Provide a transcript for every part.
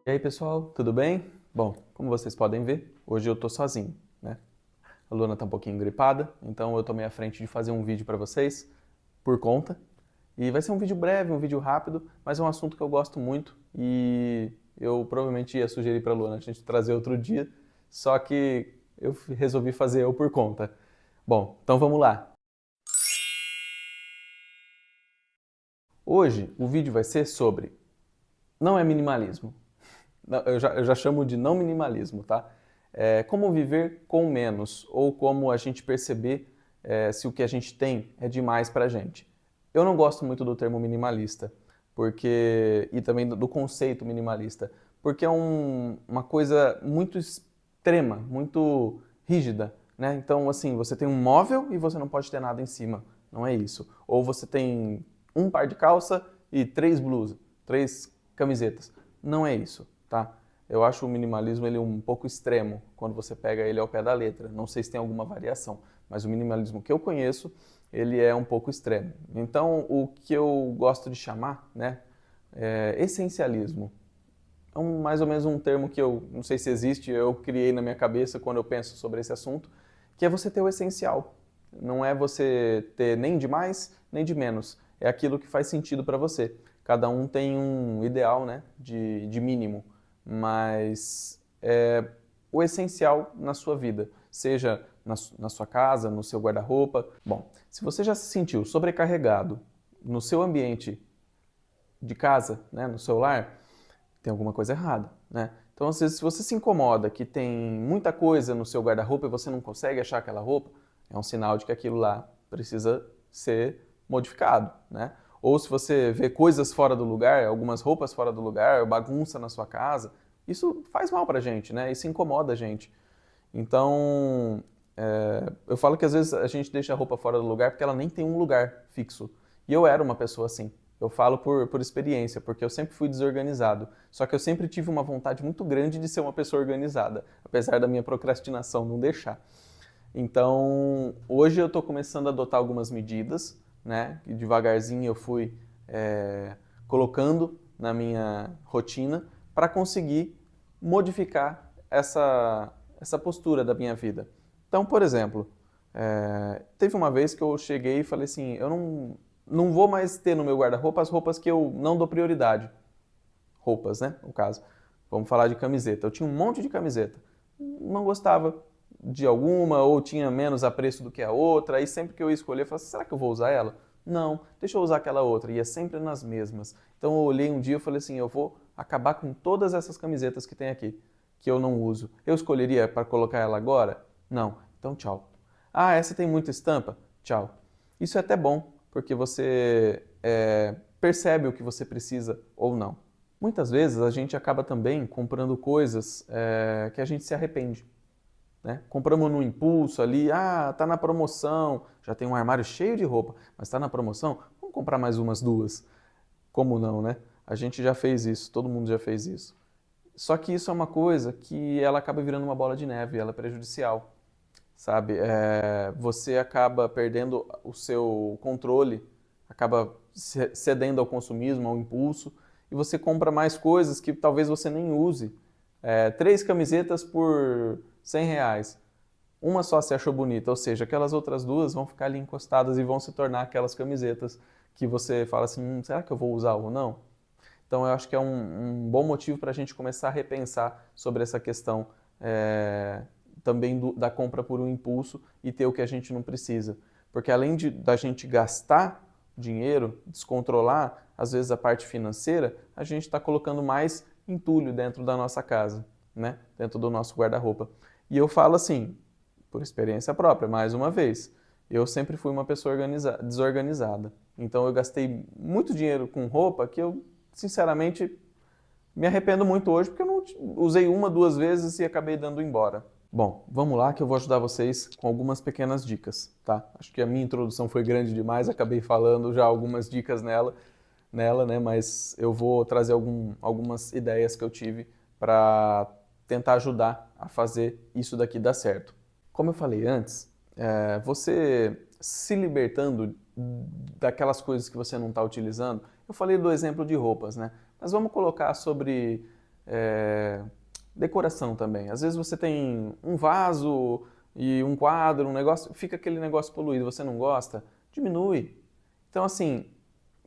E aí, pessoal, tudo bem? Bom, como vocês podem ver, hoje eu tô sozinho, né? A Luna tá um pouquinho gripada, então eu tomei a frente de fazer um vídeo para vocês por conta. E vai ser um vídeo breve, um vídeo rápido, mas é um assunto que eu gosto muito e eu provavelmente ia sugerir para a Luna a gente trazer outro dia, só que eu resolvi fazer eu por conta. Bom, então vamos lá. Hoje o vídeo vai ser sobre não é minimalismo. Não, eu já chamo de não minimalismo, tá? Como viver com menos, ou como a gente perceber se o que a gente tem é demais pra gente. Eu não gosto muito do termo minimalista, porque e também do conceito minimalista, porque é uma coisa muito extrema, muito rígida, né? Então, assim, você tem um móvel e você não pode ter nada em cima, não é isso. Ou você tem um par de calça e três blusas, três camisetas, não é isso, tá? Eu acho o minimalismo ele um pouco extremo quando você pega ele ao pé da letra. Não sei se tem alguma variação, mas o minimalismo que eu conheço, ele é um pouco extremo. Então, o que eu gosto de chamar, né, é essencialismo. É mais ou menos um termo que eu não sei se existe, eu criei na minha cabeça quando eu penso sobre esse assunto, que é você ter o essencial. Não é você ter nem de mais, nem de menos. É aquilo que faz sentido para você. Cada um tem um ideal, né, de mínimo, mas é o essencial na sua vida, seja na sua casa, no seu guarda-roupa. Bom, se você já se sentiu sobrecarregado no seu ambiente de casa, né, no seu lar, tem alguma coisa errada, né? Então, às vezes, se você se incomoda que tem muita coisa no seu guarda-roupa e você não consegue achar aquela roupa, é um sinal de que aquilo lá precisa ser modificado, né? Ou se você vê coisas fora do lugar, algumas roupas fora do lugar, bagunça na sua casa, isso faz mal pra gente, né? Isso incomoda a gente. Então, eu falo que às vezes a gente deixa a roupa fora do lugar porque ela nem tem um lugar fixo. E eu era uma pessoa assim. Eu falo por experiência, porque eu sempre fui desorganizado. Só que eu sempre tive uma vontade muito grande de ser uma pessoa organizada, apesar da minha procrastinação não deixar. Então, hoje eu estou começando a adotar algumas medidas, né? E devagarzinho eu fui colocando na minha rotina para conseguir modificar essa postura da minha vida. Então, por exemplo, teve uma vez que eu cheguei e falei assim, eu não vou mais ter no meu guarda-roupa as roupas que eu não dou prioridade. Roupas, né, no caso. Vamos falar de camiseta. Eu tinha um monte de camiseta. Não gostava de alguma ou tinha menos apreço do que a outra. Aí sempre que eu ia escolher, eu falava assim, será que eu vou usar ela? Não, deixa eu usar aquela outra. Ia sempre nas mesmas. Então eu olhei um dia e falei assim, eu vou acabar com todas essas camisetas que tem aqui, que eu não uso. Eu escolheria para colocar ela agora? Não. Então tchau. Ah, essa tem muita estampa? Tchau. Isso é até bom, porque você percebe o que você precisa ou não. Muitas vezes a gente acaba também comprando coisas que a gente se arrepende, né? Compramos no impulso ali, tá na promoção, já tem um armário cheio de roupa, mas tá na promoção, vamos comprar mais umas duas. Como não, né? A gente já fez isso, todo mundo já fez isso. Só que isso é uma coisa que ela acaba virando uma bola de neve, ela é prejudicial, sabe? Você acaba perdendo o seu controle, acaba cedendo ao consumismo, ao impulso, e você compra mais coisas que talvez você nem use. Três camisetas por R$ 100. Uma só se achou bonita, ou seja, aquelas outras duas vão ficar ali encostadas e vão se tornar aquelas camisetas que você fala assim, será que eu vou usar ou não? Então eu acho que é um bom motivo para a gente começar a repensar sobre essa questão também da compra por um impulso e ter o que a gente não precisa. Porque além da gente gastar dinheiro, descontrolar, às vezes a parte financeira, a gente está colocando mais entulho dentro da nossa casa, né? Dentro do nosso guarda-roupa. E eu falo assim, por experiência própria, mais uma vez, eu sempre fui uma pessoa desorganizada. Então eu gastei muito dinheiro com roupa que eu, sinceramente, me arrependo muito hoje porque eu não usei uma, duas vezes e acabei dando embora. Bom, vamos lá que eu vou ajudar vocês com algumas pequenas dicas, tá? Acho que a minha introdução foi grande demais, acabei falando já algumas dicas nela, né? Mas eu vou trazer algumas ideias que eu tive para tentar ajudar a fazer isso daqui dar certo. Como eu falei antes, você se libertando daquelas coisas que você não está utilizando, eu falei do exemplo de roupas, né? Mas vamos colocar sobre decoração também. Às vezes você tem um vaso e um quadro, um negócio, fica aquele negócio poluído, você não gosta, diminui. Então, assim,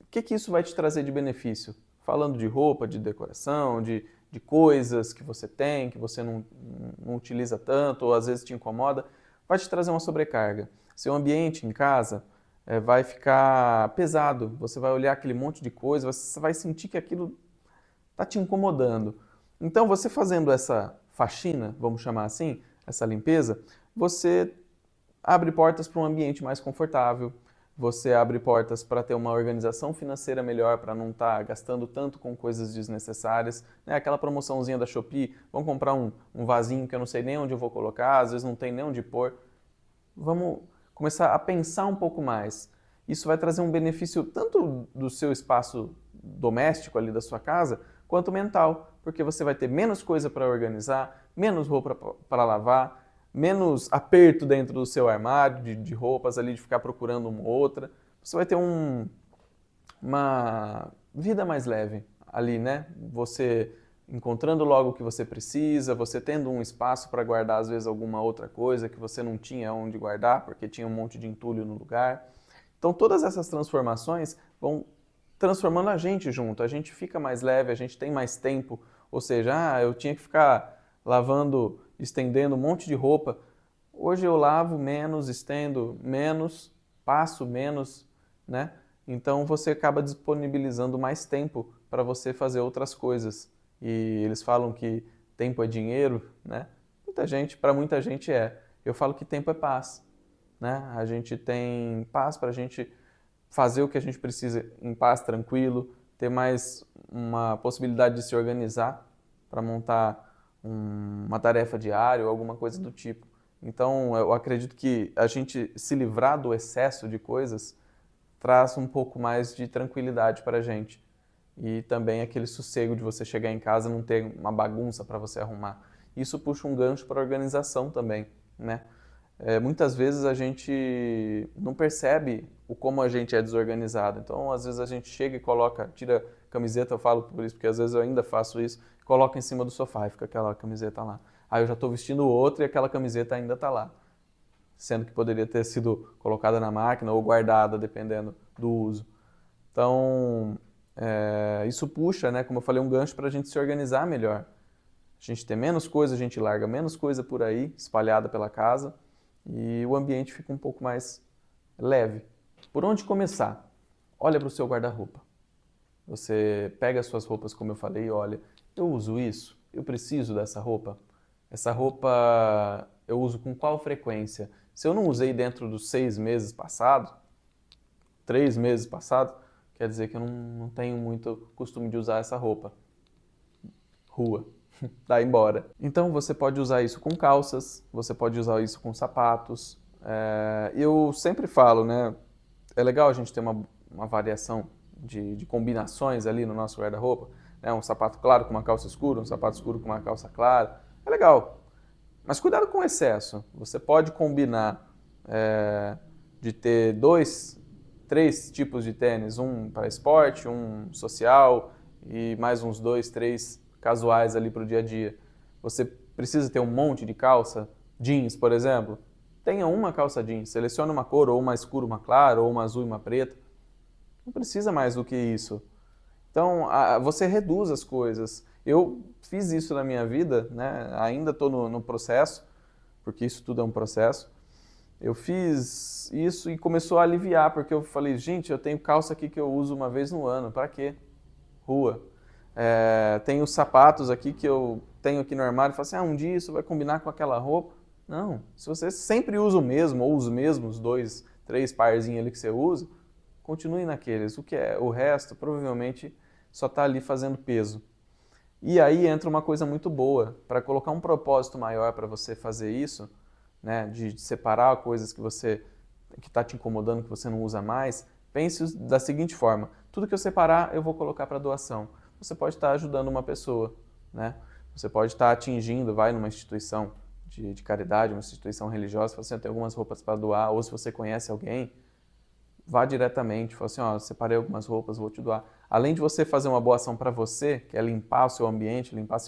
o que isso vai te trazer de benefício? Falando de roupa, de decoração, de coisas que você tem, que você não utiliza tanto, ou às vezes te incomoda, vai te trazer uma sobrecarga. Seu ambiente em casa vai ficar pesado, você vai olhar aquele monte de coisa, você vai sentir que aquilo está te incomodando. Então, você fazendo essa faxina, vamos chamar assim, essa limpeza, você abre portas para um ambiente mais confortável, você abre portas para ter uma organização financeira melhor, para não estar gastando tanto com coisas desnecessárias. Né? Aquela promoçãozinha da Shopee, vamos comprar um vasinho que eu não sei nem onde eu vou colocar, às vezes não tem nem onde pôr. Vamos começar a pensar um pouco mais. Isso vai trazer um benefício tanto do seu espaço doméstico ali da sua casa, quanto mental, porque você vai ter menos coisa para organizar, menos roupa para lavar, menos aperto dentro do seu armário de roupas ali, de ficar procurando uma ou outra. Você vai ter uma vida mais leve ali, né? Você encontrando logo o que você precisa, você tendo um espaço para guardar às vezes alguma outra coisa que você não tinha onde guardar, porque tinha um monte de entulho no lugar. Então todas essas transformações vão transformando a gente junto, a gente fica mais leve, a gente tem mais tempo, ou seja, eu tinha que ficar lavando, estendendo um monte de roupa. Hoje eu lavo menos, estendo menos, passo menos, né? Então você acaba disponibilizando mais tempo para você fazer outras coisas. E eles falam que tempo é dinheiro, né? Para muita gente é. Eu falo que tempo é paz, né? A gente tem paz para a gente fazer o que a gente precisa em paz, tranquilo, ter mais uma possibilidade de se organizar para montar uma tarefa diária ou alguma coisa do tipo. Então, eu acredito que a gente se livrar do excesso de coisas traz um pouco mais de tranquilidade para a gente. E também aquele sossego de você chegar em casa e não ter uma bagunça para você arrumar. Isso puxa um gancho para a organização também, né? Muitas vezes a gente não percebe o como a gente é desorganizado. Então, às vezes a gente chega e coloca, tira a camiseta, eu falo por isso, porque às vezes eu ainda faço isso, coloca em cima do sofá e fica aquela camiseta lá. Aí eu já estou vestindo outra e aquela camiseta ainda está lá, sendo que poderia ter sido colocada na máquina ou guardada, dependendo do uso. Então, isso puxa, né, como eu falei, um gancho para a gente se organizar melhor. A gente ter menos coisa, a gente larga menos coisa por aí, espalhada pela casa, e o ambiente fica um pouco mais leve. Por onde começar? Olha para o seu guarda-roupa. Você pega as suas roupas, como eu falei, e olha, eu uso isso? Eu preciso dessa roupa? Essa roupa eu uso com qual frequência? Se eu não usei dentro dos 6 meses passados, 3 meses passados, quer dizer que eu não tenho muito costume de usar essa roupa. Rua. Dá embora. Então você pode usar isso com calças, você pode usar isso com sapatos. Eu sempre falo, né? É legal a gente ter uma variação de combinações ali no nosso guarda-roupa. Né? Um sapato claro com uma calça escura, um sapato escuro com uma calça clara. É legal. Mas cuidado com o excesso. Você pode combinar de ter 2, 3 tipos de tênis. Um para esporte, um social e mais uns 2, 3 casuais ali para o dia a dia. Você precisa ter um monte de calça, jeans, por exemplo. Tenha uma calça jeans, selecione uma cor, ou uma escura, uma clara, ou uma azul e uma preta. Não precisa mais do que isso. Então, você reduz as coisas. Eu fiz isso na minha vida, né? Ainda estou no processo, porque isso tudo é um processo. Eu fiz isso e começou a aliviar, porque eu falei, gente, eu tenho calça aqui que eu uso uma vez no ano, para quê? Rua. Tenho sapatos aqui que eu tenho aqui no armário e falo assim, um dia isso vai combinar com aquela roupa. Não, se você sempre usa o mesmo, ou os mesmos 2, 3 parzinhos ali que você usa, continue naqueles. O resto provavelmente só está ali fazendo peso. E aí entra uma coisa muito boa, para colocar um propósito maior para você fazer isso, né, de separar coisas que está te incomodando, que você não usa mais, pense da seguinte forma, tudo que eu separar eu vou colocar para doação. Você pode estar ajudando uma pessoa, né? Você pode estar atingindo, vai numa instituição de caridade, uma instituição religiosa, fala assim, eu tenho algumas roupas para doar, ou se você conhece alguém, vá diretamente, fala assim, separei algumas roupas, vou te doar. além de você fazer uma boa ação para você, que é limpar o seu ambiente, limpar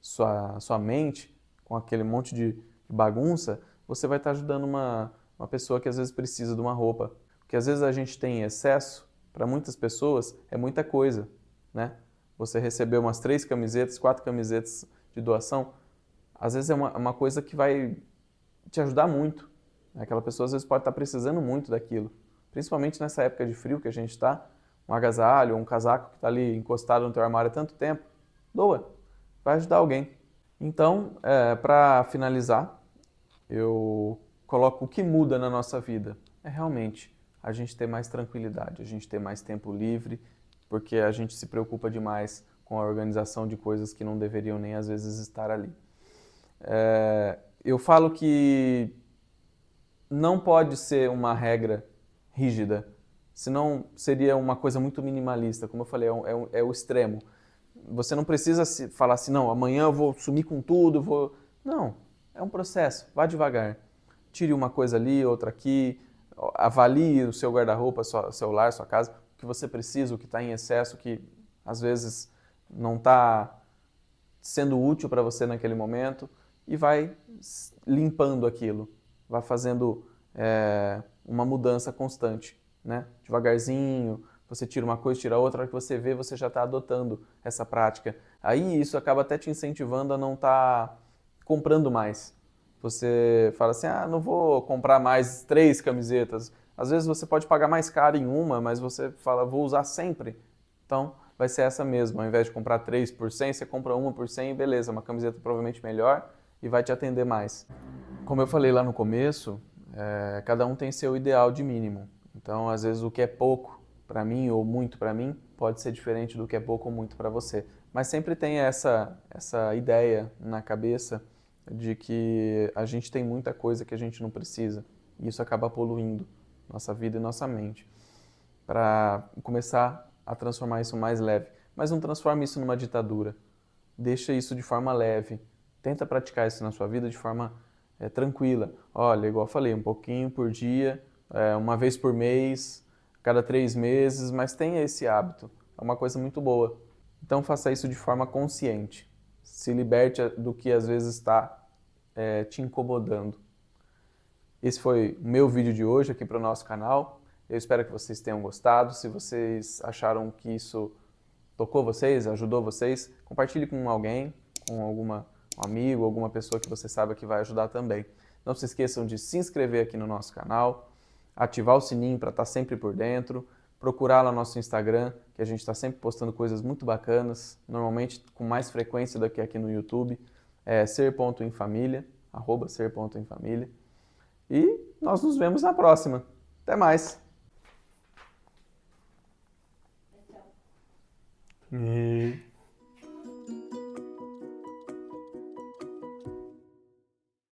sua mente com aquele monte de bagunça, você vai estar ajudando uma pessoa que às vezes precisa de uma roupa. Porque às vezes a gente tem excesso, para muitas pessoas é muita coisa, né? Você recebeu umas 3 camisetas, 4 camisetas de doação, às vezes é uma coisa que vai te ajudar muito. Aquela pessoa às vezes pode estar precisando muito daquilo. Principalmente nessa época de frio que a gente está, um agasalho ou um casaco que está ali encostado no teu armário há tanto tempo, doa, vai ajudar alguém. Então, para finalizar, eu coloco o que muda na nossa vida. É realmente a gente ter mais tranquilidade, a gente ter mais tempo livre, porque a gente se preocupa demais com a organização de coisas que não deveriam nem às vezes estar ali. Eu falo que não pode ser uma regra rígida, senão seria uma coisa muito minimalista. Como eu falei, é o extremo. Você não precisa falar assim, não, amanhã eu vou sumir com tudo, vou... Não, é um processo, vá devagar. Tire uma coisa ali, outra aqui, avalie o seu guarda-roupa, seu lar, sua casa, o que você precisa, o que está em excesso, o que às vezes não está sendo útil para você naquele momento, e vai limpando aquilo, vai fazendo uma mudança constante, né? Devagarzinho, você tira uma coisa, tira outra, a hora que você vê, você já está adotando essa prática. Aí isso acaba até te incentivando a não estar comprando mais. Você fala assim, não vou comprar mais 3 camisetas. Às vezes você pode pagar mais caro em uma, mas você fala, vou usar sempre. Então, vai ser essa mesmo. Ao invés de comprar 3 por 100, você compra uma por 100 e beleza, uma camiseta provavelmente melhor e vai te atender mais. Como eu falei lá no começo, cada um tem seu ideal de mínimo. Então, às vezes, o que é pouco para mim ou muito para mim pode ser diferente do que é pouco ou muito para você. Mas sempre tem essa ideia na cabeça de que a gente tem muita coisa que a gente não precisa. E isso acaba poluindo nossa vida e nossa mente. Para começar a transformar isso mais leve. Mas não transforme isso numa ditadura. Deixa isso de forma leve. Tenta praticar isso na sua vida de forma tranquila. Olha, igual eu falei, um pouquinho por dia, uma vez por mês, cada 3 meses, mas tenha esse hábito. É uma coisa muito boa. Então faça isso de forma consciente. Se liberte do que às vezes está te incomodando. Esse foi o meu vídeo de hoje aqui para o nosso canal. Eu espero que vocês tenham gostado. Se vocês acharam que isso tocou vocês, ajudou vocês, compartilhe com alguém, com um amigo, alguma pessoa que você saiba que vai ajudar também. Não se esqueçam de se inscrever aqui no nosso canal, ativar o sininho para estar sempre por dentro, procurar lá no nosso Instagram, que a gente está sempre postando coisas muito bacanas, normalmente com mais frequência do que aqui no YouTube, ser.emfamilia, @ser.emfamilia. E nós nos vemos na próxima. Até mais!